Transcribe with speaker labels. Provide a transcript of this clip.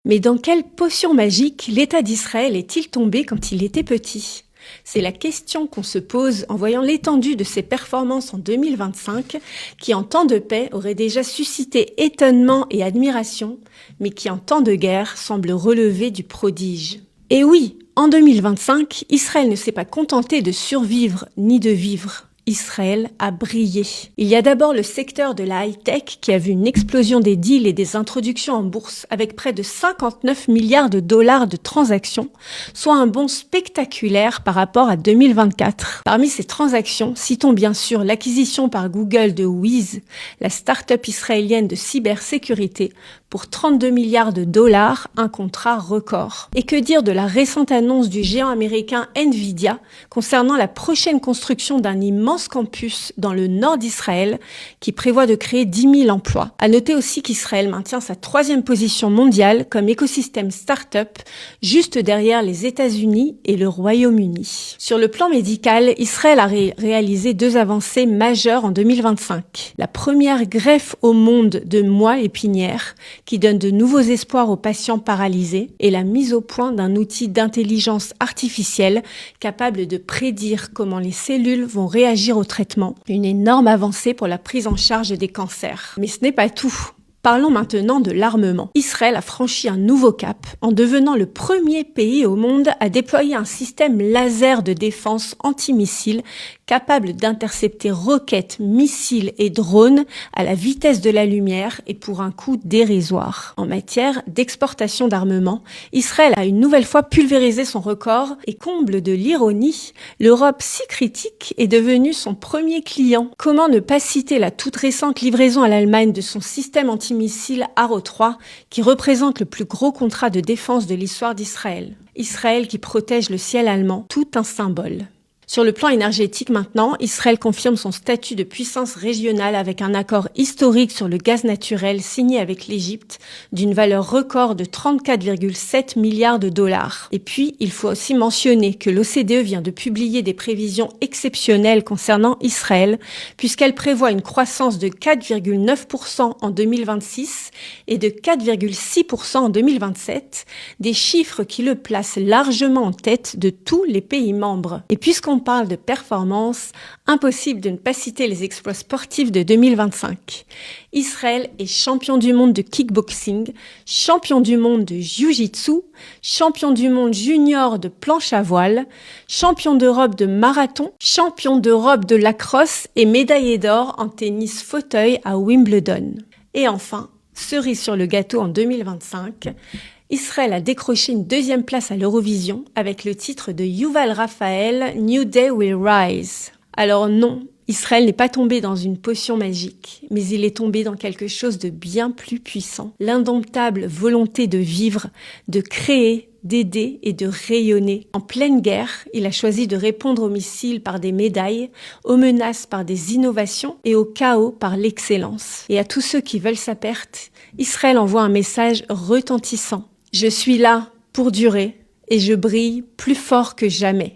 Speaker 1: Mais dans quelle potion magique l'État d'Israël est-il tombé quand il était petit? C'est la question qu'on se pose en voyant l'étendue de ses performances en 2025, qui en temps de paix auraient déjà suscité étonnement et admiration, mais qui en temps de guerre semblent relever du prodige. Et oui, en 2025, Israël ne s'est pas contenté de survivre ni de vivre. Israël a brillé. Il y a d'abord le secteur de la high-tech qui a vu une explosion des deals et des introductions en bourse avec près de 59 milliards de dollars de transactions, soit un bond spectaculaire par rapport à 2024. Parmi ces transactions, citons bien sûr l'acquisition par Google de Wiz, la start-up israélienne de cybersécurité, pour 32 milliards de dollars, un contrat record. Et que dire de la récente annonce du géant américain Nvidia concernant la prochaine construction d'un immense campus dans le nord d'Israël qui prévoit de créer 10 000 emplois. À noter aussi qu'Israël maintient sa 3e position mondiale comme écosystème start-up, juste derrière les États-Unis et le Royaume-Uni. Sur le plan médical, Israël a réalisé 2 avancées majeures en 2025. La première greffe au monde de moelle épinière, qui donne de nouveaux espoirs aux patients paralysés, et la mise au point d'un outil d'intelligence artificielle capable de prédire comment les cellules vont réagir au traitement. Une énorme avancée pour la prise en charge des cancers. Mais ce n'est pas tout. Parlons maintenant de l'armement. Israël a franchi un nouveau cap en devenant le premier pays au monde à déployer un système laser de défense antimissile capable d'intercepter roquettes, missiles et drones à la vitesse de la lumière et pour un coût dérisoire. En matière d'exportation d'armement, Israël a une nouvelle fois pulvérisé son record et, comble de l'ironie, l'Europe si critique est devenue son premier client. Comment ne pas citer la toute récente livraison à l'Allemagne de son système antimissile Arrow 3 qui représente le plus gros contrat de défense de l'histoire d'Israël. Israël qui protège le ciel allemand, tout un symbole. Sur le plan énergétique maintenant, Israël confirme son statut de puissance régionale avec un accord historique sur le gaz naturel signé avec l'Égypte d'une valeur record de 34,7 milliards de dollars. Et puis, il faut aussi mentionner que l'OCDE vient de publier des prévisions exceptionnelles concernant Israël puisqu'elle prévoit une croissance de 4,9% en 2026 et de 4,6% en 2027, des chiffres qui le placent largement en tête de tous les pays membres. Et puisqu'on parle de performance, impossible de ne pas citer les exploits sportifs de 2025. Israël est champion du monde de kickboxing, champion du monde de jiu-jitsu, champion du monde junior de planche à voile, champion d'Europe de marathon, champion d'Europe de lacrosse et médaillé d'or en tennis fauteuil à Wimbledon. Et enfin, cerise sur le gâteau en 2025, Israël a décroché une 2e place à l'Eurovision avec le titre de Yuval Raphael, New Day Will Rise. Alors non, Israël n'est pas tombé dans une potion magique, mais il est tombé dans quelque chose de bien plus puissant. L'indomptable volonté de vivre, de créer, d'aider et de rayonner. En pleine guerre, il a choisi de répondre aux missiles par des médailles, aux menaces par des innovations et au chaos par l'excellence. Et à tous ceux qui veulent sa perte, Israël envoie un message retentissant. Je suis là pour durer et je brille plus fort que jamais.